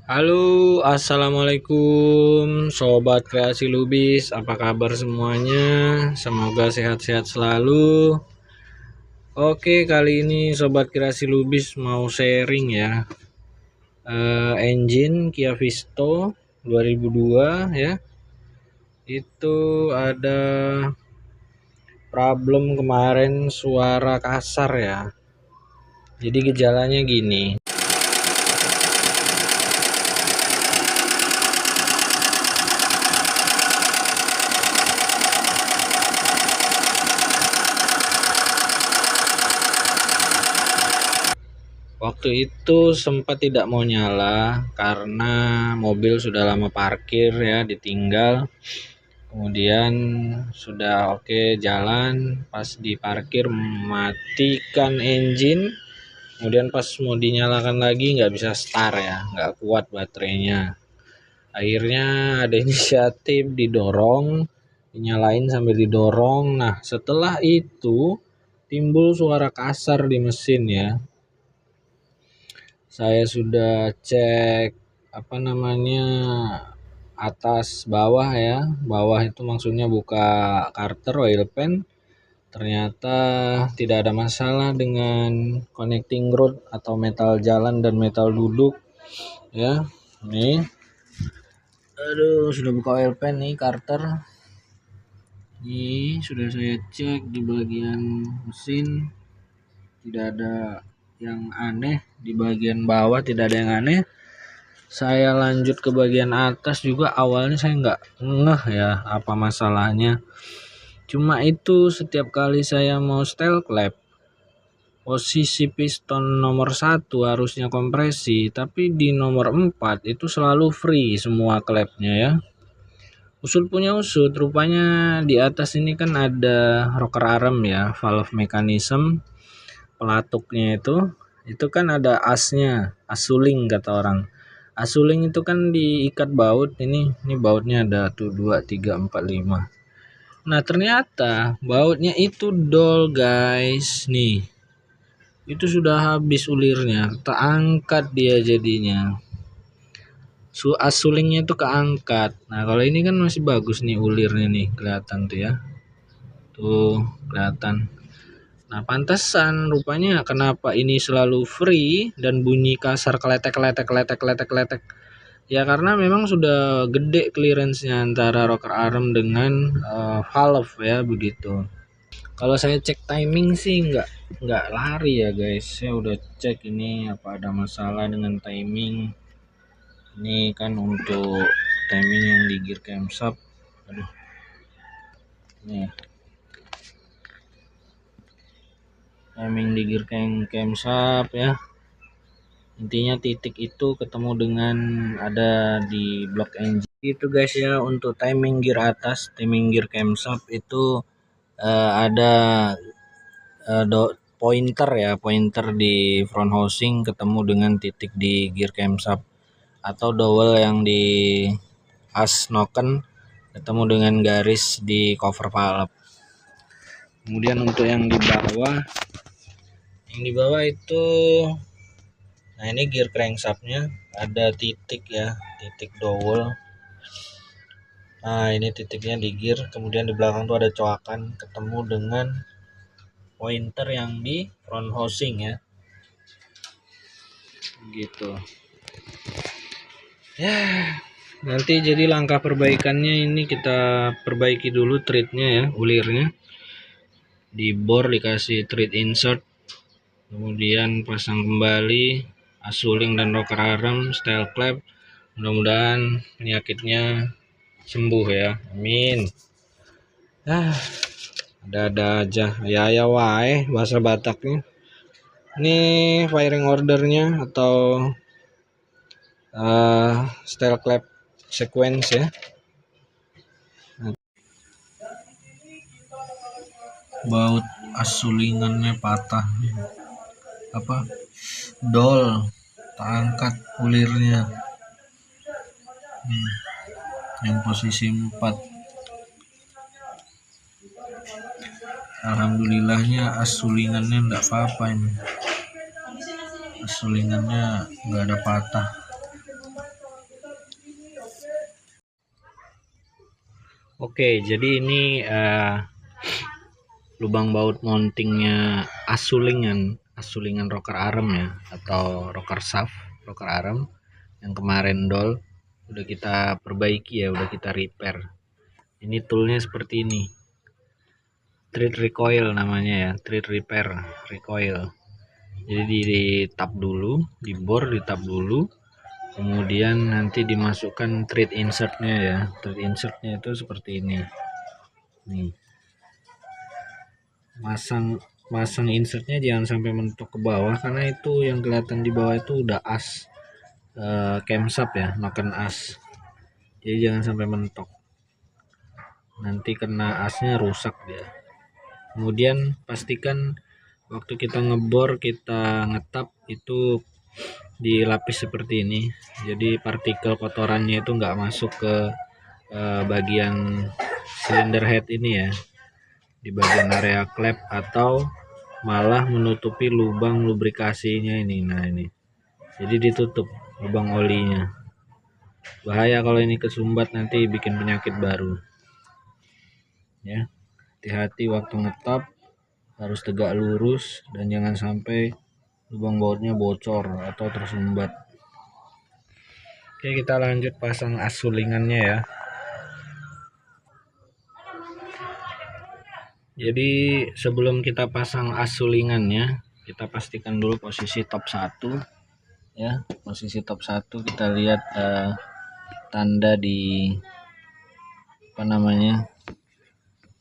Halo, assalamualaikum sobat kreasi Lubis, apa kabar semuanya? Semoga sehat-sehat selalu. Oke, kali ini sobat kreasi Lubis mau sharing ya, engine Kia Visto 2002 ya. Itu ada problem kemarin, suara kasar ya. Jadi gejalanya gini. Waktu itu sempat tidak mau nyala karena mobil sudah lama parkir ya, ditinggal. Kemudian sudah oke jalan, pas di parkir matikan engine. Kemudian pas mau dinyalakan lagi nggak bisa start ya, nggak kuat baterainya. Akhirnya ada inisiatif didorong, dinyalain sambil didorong. Nah setelah itu timbul suara kasar di mesin ya. Saya sudah cek atas bawah ya. Bawah itu maksudnya buka karter oil pan. Ternyata tidak ada masalah dengan connecting rod atau metal jalan dan metal duduk ya. Nih. Aduh, sudah buka oil pan nih karter. Ini sudah saya cek di bagian mesin, tidak ada yang aneh. Di bagian bawah tidak ada yang aneh. Saya lanjut ke bagian atas juga, awalnya saya nggak ngeh ya apa masalahnya. Cuma itu setiap kali saya mau steel clap, posisi piston nomor 1 harusnya kompresi, tapi di nomor 4 itu selalu free semua klepnya ya. Usul punya usut, rupanya di atas ini kan ada rocker arm ya, valve mechanism, pelatuknya itu kan ada asnya, as suling kata orang. As suling itu kan diikat baut, ini bautnya ada tuh 2 3 4 5. Nah, ternyata bautnya itu dol, guys. Nih. Itu sudah habis ulirnya, tak angkat dia jadinya. As sulingnya itu keangkat. Nah, kalau ini kan masih bagus nih ulirnya nih, kelihatan tuh ya. Tuh, kelihatan. Nah, pantesan rupanya kenapa ini selalu free dan bunyi kasar kletek. Ya karena memang sudah gede clearance-nya antara rocker arm dengan valve ya begitu. Kalau saya cek timing sih nggak lari ya guys. Saya udah cek ini apa ada masalah dengan timing. Ini kan untuk timing yang di gear camshaft. Aduh. Nih. Timing di gear camshaft ya. Intinya titik itu ketemu dengan ada di block engine. Itu guys ya, untuk timing gear atas, timing gear camshaft itu ada pointer ya, pointer di front housing ketemu dengan titik di gear camshaft, atau dowel yang di as noken ketemu dengan garis di cover valve. Kemudian untuk yang di bawah itu, nah ini gear crankshaftnya ada titik ya, titik dowel. Nah ini titiknya di gear, kemudian di belakang tuh ada coakan ketemu dengan pointer yang di front housing ya, gitu ya. Nanti jadi langkah perbaikannya ini kita perbaiki dulu treadnya ya, ulirnya di bor dikasih tread insert, kemudian pasang kembali as suling dan rocker arm, steel clap. Mudah-mudahan penyakitnya sembuh ya, amin. Ada aja ya wae bahasa Bataknya. Ini firing ordernya atau steel clap sequence ya. Baut as sulingannya patah, dol, tak angkat ulirnya. Yang posisi 4, alhamdulillahnya as sulingannya enggak apa-apa, ini as sulingannya enggak ada patah. Oke, jadi ini lubang baut mountingnya asulingan rocker arm ya, atau rocker shaft rocker arm yang kemarin dol udah kita perbaiki ya, udah kita repair. Ini toolnya seperti ini, thread recoil namanya ya, thread repair recoil. Jadi di tap dulu, di bor di tap dulu, kemudian nanti dimasukkan thread insertnya ya. Thread insertnya itu seperti ini nih. Masang insertnya jangan sampai mentok ke bawah, karena itu yang kelihatan di bawah itu udah as camshaft ya, makan as. Jadi jangan sampai mentok, nanti kena asnya rusak dia. Kemudian pastikan waktu kita ngebor, kita ngetap itu dilapis seperti ini, jadi partikel kotorannya itu nggak masuk ke bagian cylinder head ini ya, di bagian area klep, atau malah menutupi lubang lubrikasinya ini. Nah ini, jadi ditutup lubang olinya. Bahaya kalau ini kesumbat, nanti bikin penyakit baru ya. Hati-hati waktu ngetap, harus tegak lurus dan jangan sampai lubang bautnya bocor atau tersumbat. Oke, kita lanjut pasang as sulingannya ya. Jadi sebelum kita pasang as sulingannya, kita pastikan dulu posisi top 1 ya. Posisi top 1 kita lihat tanda di apa namanya,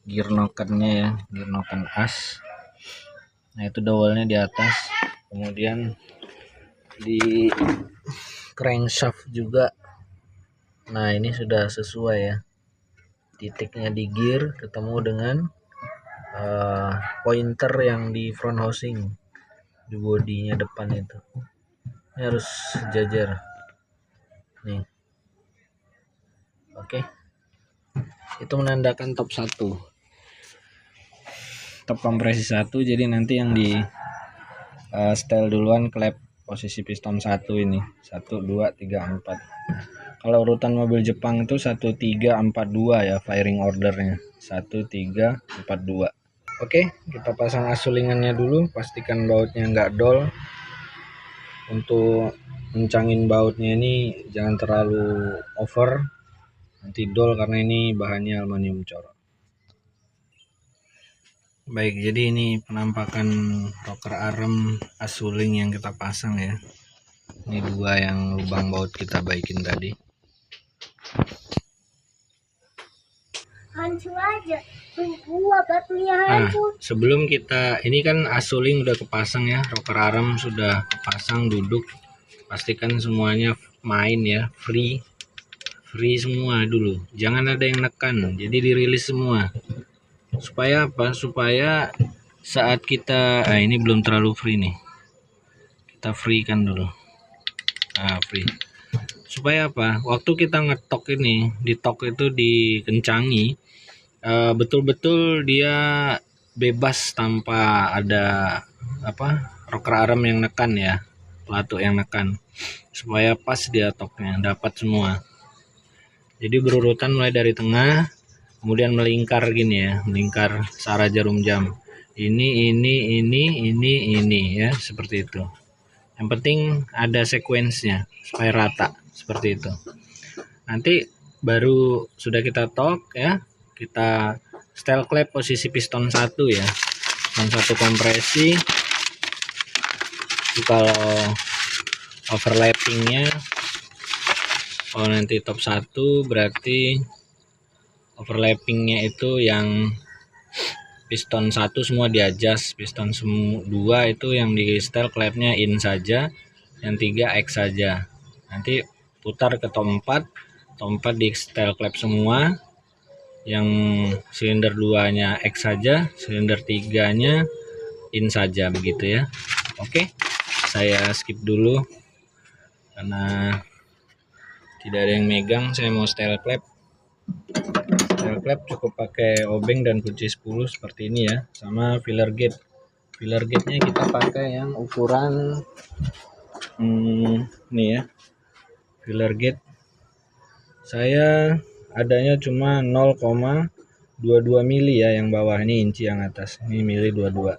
gear nokennya ya, gear noken as. Nah itu dowelnya di atas, kemudian di crankshaft juga. Nah ini sudah sesuai ya, titiknya di gear ketemu dengan pointer yang di front housing, di bodinya depan itu. Ini harus sejajar nih. Oke, itu menandakan top 1, top kompresi 1. Jadi nanti yang di setel duluan klep posisi piston 1 ini, 1 2 3 4. Kalau urutan mobil Jepang itu 1 3 4 2 ya, firing ordernya 1 3 4 2. Oke, kita pasang as sulingannya dulu, pastikan bautnya nggak dol. Untuk mencangin bautnya ini jangan terlalu over, nanti dol karena ini bahannya aluminium corot. Baik, jadi ini penampakan rocker arm as suling yang kita pasang ya. Ini 2 yang lubang baut kita baikin tadi. Hancur aja, gua batunya hancur. Nah, sebelum kita, ini kan as suling udah kepasang ya, rocker arm sudah kepasang duduk. Pastikan semuanya main ya, free semua dulu, jangan ada yang nekan, jadi dirilis semua. Supaya apa? Supaya saat kita ini belum terlalu free nih, kita free kan dulu. Nah free, supaya apa? Waktu kita ngetok ini, di tok itu dikencangi, betul-betul dia bebas tanpa ada apa, rocker arm yang nekan ya, pelatuk yang nekan, supaya pas dia toknya dapat semua. Jadi berurutan mulai dari tengah, kemudian melingkar gini ya, melingkar searah jarum jam. Ini ya, seperti itu. Yang penting ada sekuensnya supaya rata, seperti itu. Nanti baru sudah kita tok ya, kita setel klep posisi piston 1 ya. Piston 1 kompresi. Kalau overlappingnya, kalau nanti top 1 berarti overlappingnya itu yang piston 1 semua di adjust, piston 2 itu yang di setel klepnya in saja, yang 3 X saja. Nanti putar ke top 4, top 4 di setel klep semua, yang silinder 2 nya X saja, silinder 3 nya in saja, begitu ya. Oke, saya skip dulu karena tidak ada yang megang. Saya mau setel klep. Setel klep cukup pakai obeng dan kunci 10 seperti ini ya, sama filler gate. Filler gate-nya kita pakai yang ukuran nih ya, filler gate. Saya adanya cuma 0,22 mili ya yang bawah, ini inci yang atas, ini mili 22.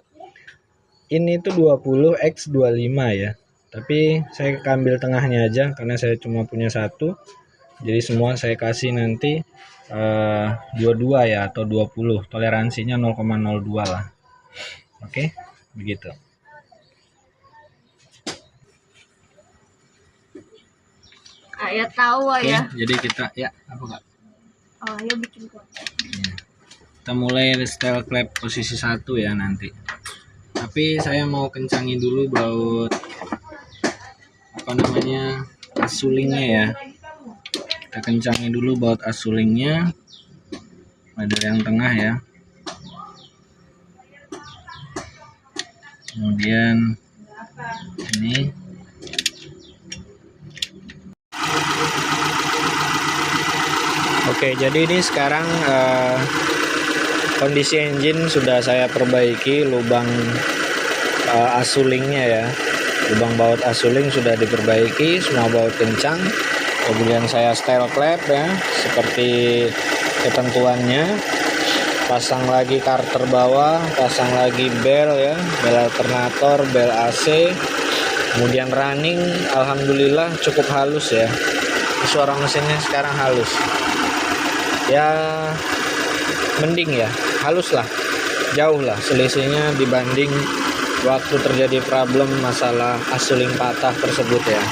Ini tuh 20x25 ya, tapi saya ambil tengahnya aja karena saya cuma punya satu, jadi semua saya kasih nanti 22 ya atau 20, toleransinya 0,02 lah. Oke, begitu. Ayah tahu ya. Jadi kita ya apa Kak? Oh, ayah bikin kok. Kita mulai style clap posisi 1 ya nanti. Tapi saya mau kencangin dulu baut apa namanya asulingnya ya. Kita kencangin dulu baut asulingnya pada yang tengah ya. Kemudian ini oke, jadi ini sekarang kondisi engine sudah saya perbaiki, lubang asulingnya ya, lubang baut asuling sudah diperbaiki, semua baut kencang. Kemudian saya style clap ya seperti ketentuannya, pasang lagi karter bawah, pasang lagi bel ya, bel alternator, bel AC. Kemudian running, alhamdulillah cukup halus ya, suara mesinnya sekarang halus ya, mending ya, halus lah, jauh lah selisihnya dibanding waktu terjadi problem masalah asuling patah tersebut ya.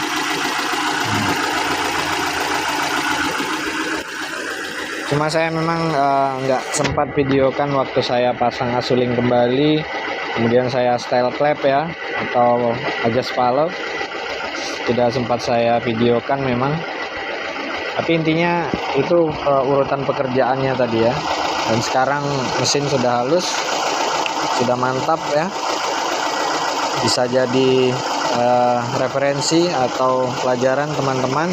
Cuma saya memang nggak sempat videokan waktu saya pasang asuling kembali, kemudian saya style clap ya atau adjust valve, tidak sempat saya videokan memang. Tapi intinya itu urutan pekerjaannya tadi ya. Dan sekarang mesin sudah halus, sudah mantap ya. Bisa jadi referensi atau pelajaran teman-teman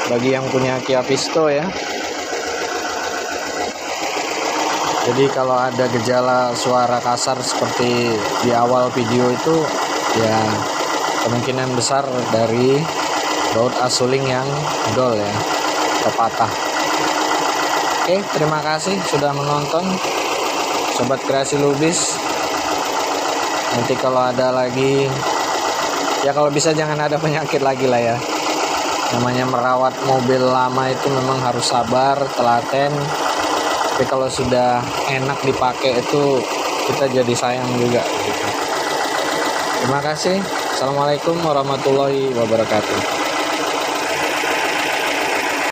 bagi yang punya Kia Visto ya. Jadi kalau ada gejala suara kasar seperti di awal video itu ya kemungkinan besar dari baut asuling yang dol ya atau patah. Oke, terima kasih sudah menonton Sobat Kreasi Lubis. Nanti kalau ada lagi ya, kalau bisa jangan ada penyakit lagi lah ya. Namanya merawat mobil lama itu memang harus sabar, telaten. Tapi kalau sudah enak dipakai itu kita jadi sayang juga gitu. Terima kasih. Assalamualaikum warahmatullahi wabarakatuh.